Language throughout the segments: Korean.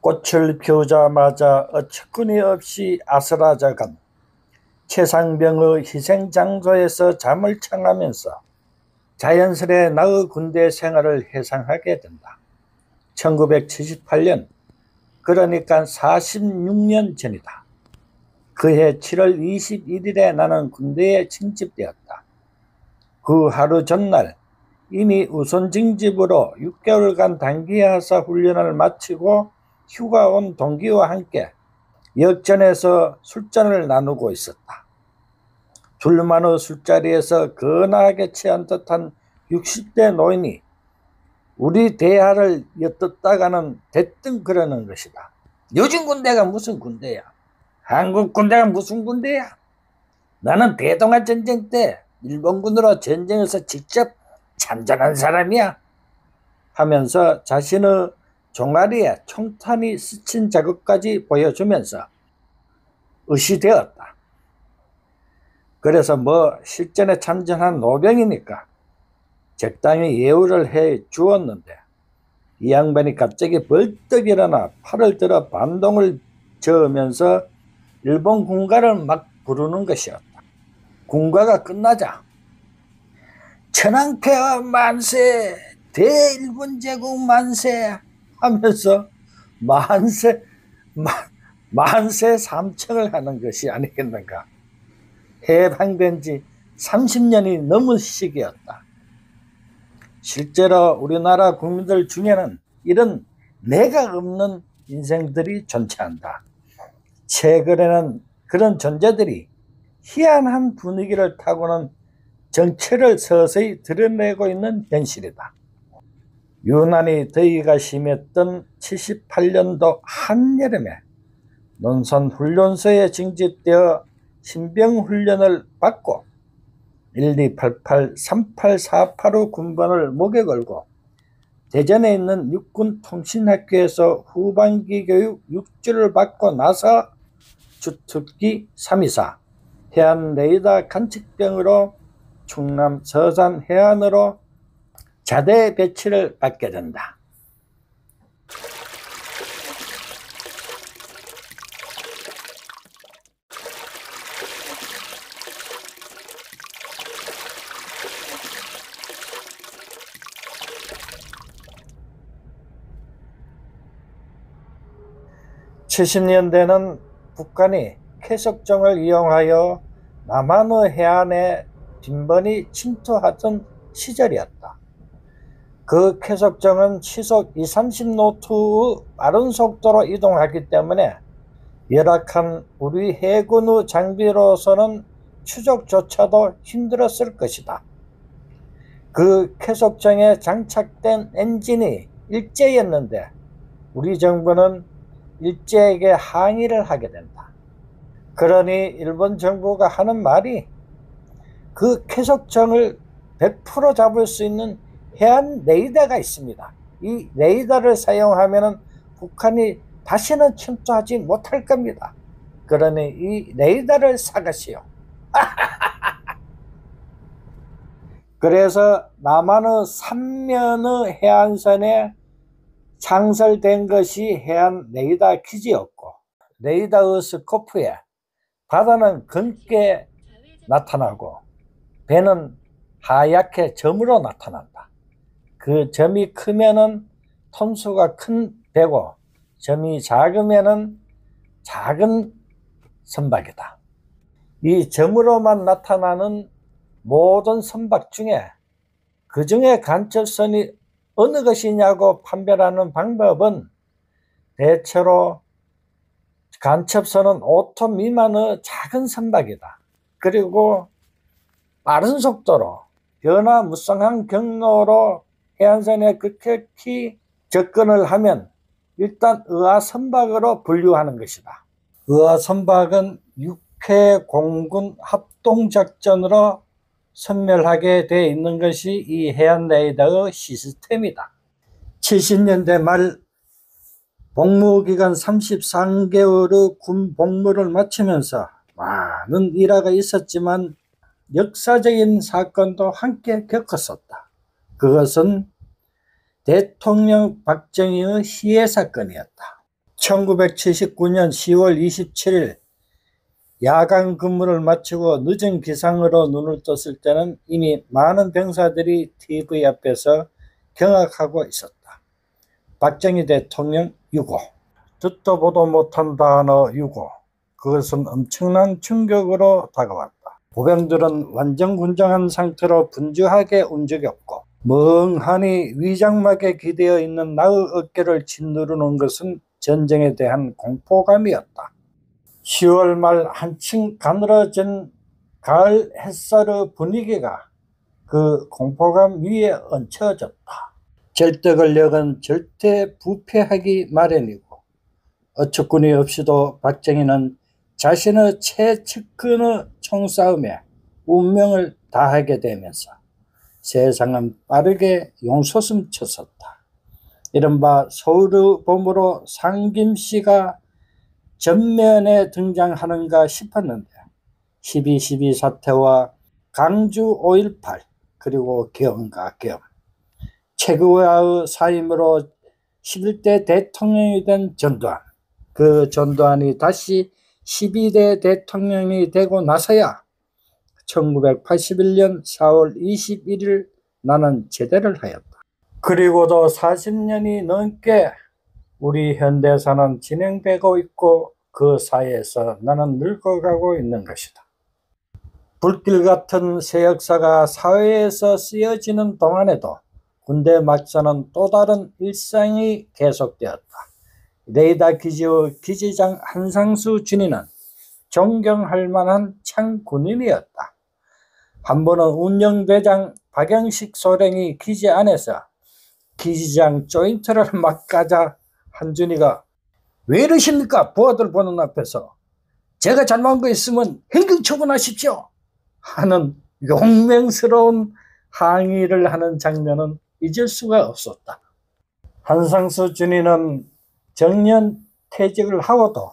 꽃을 피우자마자 어처구니 없이 아스라자간 최상병의 희생장소에서 잠을 청하면서 자연스레 나의 군대 생활을 회상하게 된다. 1978년, 그러니까 46년 전이다. 그해 7월 21일에 나는 군대에 징집되었다. 그 하루 전날 이미 우선 징집으로 6개월간 단기하사 훈련을 마치고 휴가 온 동기와 함께 역전에서 술잔을 나누고 있었다. 둘만의 술자리에서 거나하게 취한 듯한 60대 노인이 우리 대하를 엿듣다가는 대뜸 그러는 것이다. 요즘 군대가 무슨 군대야? 한국 군대가 무슨 군대야? 나는 대동아 전쟁 때 일본군으로 전쟁에서 직접 참전한 사람이야. 하면서 자신의 종아리에 총탄이 스친 자국까지 보여주면서 의시되었다. 그래서 실전에 참전한 노병이니까 적당히 예우를 해 주었는데 이 양반이 갑자기 벌떡 일어나 팔을 들어 반동을 저으면서 일본 군가를 막 부르는 것이었다. 군가가 끝나자 천황폐하 만세, 대일본 제국 만세 하면서 만세 삼청을 하는 것이 아니겠는가. 해방된 지 30년이 넘은 시기였다. 실제로 우리나라 국민들 중에는 이런 내가 없는 인생들이 존재한다. 최근에는 그런 존재들이 희한한 분위기를 타고는 정체를 서서히 드러내고 있는 현실이다. 유난히 더위가 심했던 78년도 한여름에 논산훈련소에 징집되어 신병훈련을 받고 1288, 3848호 군번을 목에 걸고 대전에 있는 육군통신학교에서 후반기 교육 6주를 받고 나서 주특기 324 해안 레이더 관측병으로 충남 서산 해안으로 자대 배치를 받게 된다. (70년대는) 북한이 캐석정을 이용하여 남한의 해안에 빈번히 침투하던 시절이었다. 그 캐석정은 시속 230노트의 빠른 속도로 이동하기 때문에 열악한 우리 해군의 장비로서는 추적조차도 힘들었을 것이다. 그 캐석정에 장착된 엔진이 일제였는데 우리 정부는 일제에게 항의를 하게 된다. 그러니 일본 정부가 하는 말이 그 캐석정을 100% 잡을 수 있는 해안 레이더가 있습니다. 이 레이더를 사용하면 북한이 다시는 침투하지 못할 겁니다. 그러니 이 레이더를 사가시오. 그래서 남한의 3면의 해안선에 창설된 것이 해안 레이더 기지였고 레이더의 스코프에 바다는 검게 나타나고 배는 하얗게 점으로 나타난다. 그 점이 크면은 톤수가 큰 배고 점이 작으면은 작은 선박이다. 이 점으로만 나타나는 모든 선박 중에 그 중에 간첩선이 어느 것이냐고 판별하는 방법은 대체로 간첩선은 5톤 미만의 작은 선박이다. 그리고 빠른 속도로 변화무쌍한 경로로 해안선에 급격히 접근을 하면 일단 의아선박으로 분류하는 것이다. 의아선박은 육해 공군 합동작전으로 선멸하게 되어 있는 것이 이 해안 레이더의 시스템이다. 70년대 말 복무기간 33개월의 군 복무를 마치면서 많은 일화가 있었지만 역사적인 사건도 함께 겪었었다. 그것은 대통령 박정희의 시해 사건이었다. 1979년 10월 27일 야간 근무를 마치고 늦은 기상으로 눈을 떴을 때는 이미 많은 병사들이 TV 앞에서 경악하고 있었다. 박정희 대통령 유고. 듣도 보도 못한 단어 유고. 그것은 엄청난 충격으로 다가왔다. 보병들은 완전 군정한 상태로 분주하게 움직였고 멍하니 위장막에 기대어 있는 나의 어깨를 짓누르는 것은 전쟁에 대한 공포감이었다. 10월 말 한층 가늘어진 가을 햇살의 분위기가 그 공포감 위에 얹혀졌다. 절대권력은 절대 부패하기 마련이고 어처구니 없이도 박정희는 자신의 최측근의 총싸움에 운명을 다하게 되면서 세상은 빠르게 용솟음 쳤었다. 이른바 서울의 봄으로 상김씨가 전면에 등장하는가 싶었는데 12.12 사태와 강주 5.18 그리고 계엄과 계엄 최고와의 사임으로 11대 대통령이 된 전두환, 그 전두환이 다시 12대 대통령이 되고 나서야 1981년 4월 21일 나는 제대를 하였다. 그리고도 40년이 넘게 우리 현대사는 진행되고 있고 그 사이에서 나는 늙어가고 있는 것이다. 불길 같은 새 역사가 사회에서 쓰여지는 동안에도 군대 막사는 또 다른 일상이 계속되었다. 레이더 기지의 기지장 한상수 준이는 존경할 만한 창군인이었다. 한 번은 운영대장 박영식 소령이 기지 안에서 기지장 조인트를 막 까자 한준이가 왜 이러십니까? 부하들 보는 앞에서 제가 잘못한 거 있으면 행정 처분하십시오 하는 용맹스러운 항의를 하는 장면은 잊을 수가 없었다. 한상수 준이는 정년 퇴직을 하고도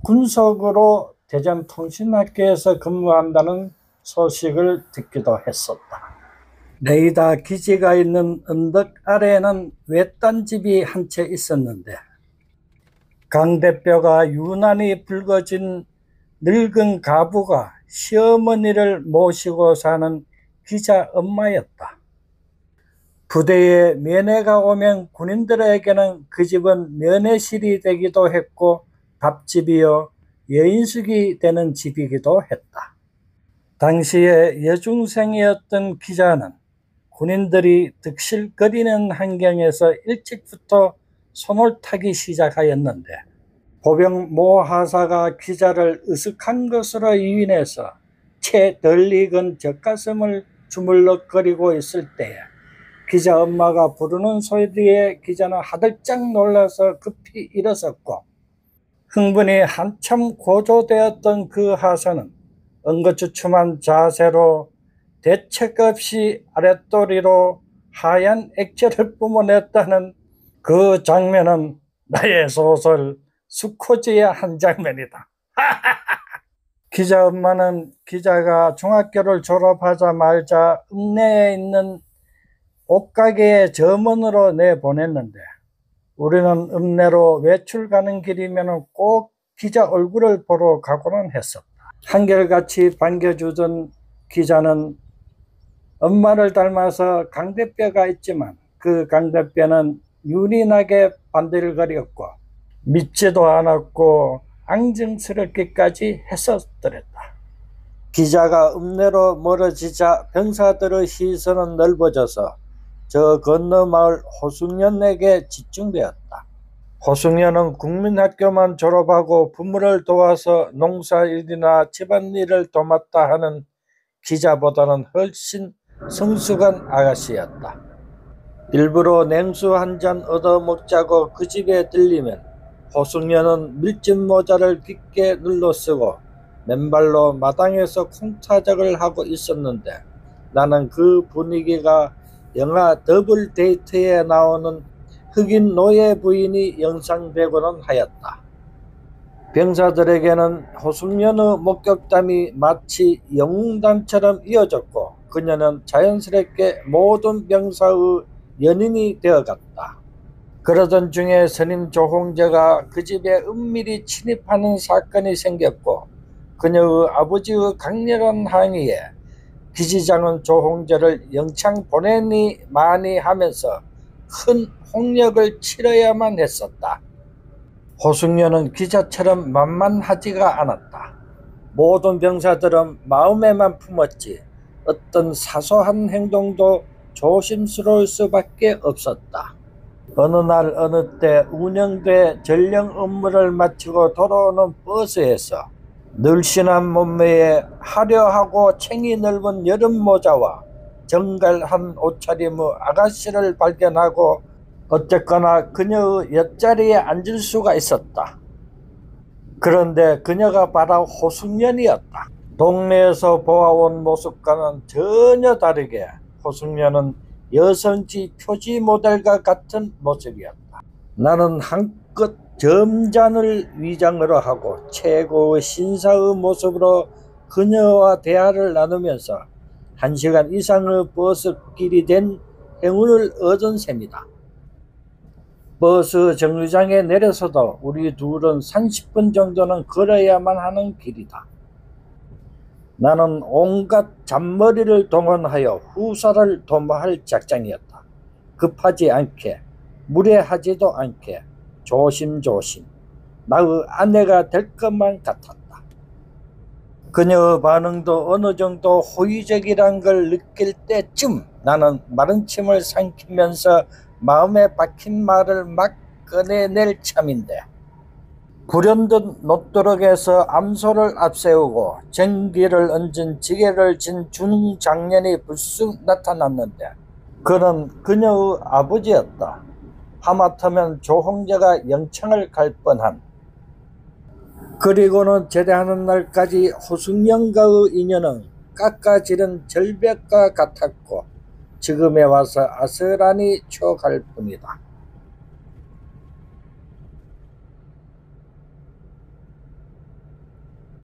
군속으로 대전통신학교에서 근무한다는 소식을 듣기도 했었다. 레이더 기지가 있는 언덕 아래에는 외딴 집이 한 채 있었는데 강대뼈가 유난히 붉어진 늙은 가부가 시어머니를 모시고 사는 기자 엄마였다. 부대에 면회가 오면 군인들에게는 그 집은 면회실이 되기도 했고 밥집이요 여인숙이 되는 집이기도 했다. 당시에 여중생이었던 기자는 군인들이 득실거리는 환경에서 일찍부터 손을 타기 시작하였는데 보병 모 하사가 기자를 으슥한 것으로 유인해서 채 덜 익은 젖가슴을 주물럭거리고 있을 때에 기자 엄마가 부르는 소리에 기자는 하들짝 놀라서 급히 일어섰고 흥분이 한참 고조되었던 그 하사는 엉거주춤한 자세로 대책 없이 아랫도리로 하얀 액체를 뿜어냈다는 그 장면은 나의 소설 수코지의 한 장면이다. 기자 엄마는 기자가 중학교를 졸업하자마자 읍내에 있는 옷가게에 점원으로 내보냈는데 우리는 읍내로 외출 가는 길이면 꼭 기자 얼굴을 보러 가고는 했었다. 한결같이 반겨주던 기자는 엄마를 닮아서 강대뼈가 있지만 그 강대뼈는 유린하게 반들거렸고 믿지도 않았고 앙증스럽기까지 했었더랬다. 기자가 읍내로 멀어지자 병사들의 시선은 넓어져서 저 건너 마을 호승연에게 집중되었다. 호승연은 국민학교만 졸업하고 부모를 도와서 농사일이나 집안일을 도맡다 하는 기자보다는 훨씬 성숙한 아가씨였다. 일부러 냉수 한 잔 얻어먹자고 그 집에 들리면 호승연은 밀짚 모자를 깊게 눌러쓰고 맨발로 마당에서 콩타작을 하고 있었는데 나는 그 분위기가 영화 더블 데이트에 나오는 흑인 노예 부인이 연상되고는 하였다. 병사들에게는 호승연의 목격담이 마치 영웅담처럼 이어졌고 그녀는 자연스럽게 모든 병사의 연인이 되어갔다. 그러던 중에 스님 조홍제가 그 집에 은밀히 침입하는 사건이 생겼고, 그녀의 아버지의 강렬한 항의에 기지장은 조홍제를 영창 보내니 마니 하면서 큰 홍역을 치러야만 했었다. 호숙녀는 기자처럼 만만하지가 않았다. 모든 병사들은 마음에만 품었지 어떤 사소한 행동도 조심스러울 수밖에 없었다. 어느 날 어느 때 운영대 전령 업무를 마치고 돌아오는 버스에서 늘씬한 몸매에 화려하고 챙이 넓은 여름 모자와 정갈한 옷차림의 아가씨를 발견하고 어쨌거나 그녀의 옆자리에 앉을 수가 있었다. 그런데 그녀가 바로 호숙년이었다. 동네에서 보아온 모습과는 전혀 다르게 호숙년은 여성지 표지 모델과 같은 모습이었다. 나는 한껏 점잖을 위장으로 하고 최고의 신사의 모습으로 그녀와 대화를 나누면서 1시간 이상의 버스길이 된 행운을 얻은 셈이다. 버스 정류장에 내려서도 우리 둘은 30분 정도는 걸어야만 하는 길이다. 나는 온갖 잔머리를 동원하여 후사를 도모할 작정이었다. 급하지 않게, 무례하지도 않게 조심조심 나의 아내가 될 것만 같았다. 그녀의 반응도 어느 정도 호의적이란 걸 느낄 때쯤 나는 마른 침을 삼키면서 마음에 박힌 말을 막 꺼내낼 참인데, 불현듯 노뚜럭에서 암소를 앞세우고 전기를 얹은 지게를 진 중장년이 불쑥 나타났는데 그는 그녀의 아버지였다. 하마터면 조홍제가 영창을 갈 뻔한. 그리고는 제대하는 날까지 호숙년과의 인연은 깎아지른 절벽과 같았고 지금에 와서 아슬아슬히 추억할 뿐이다.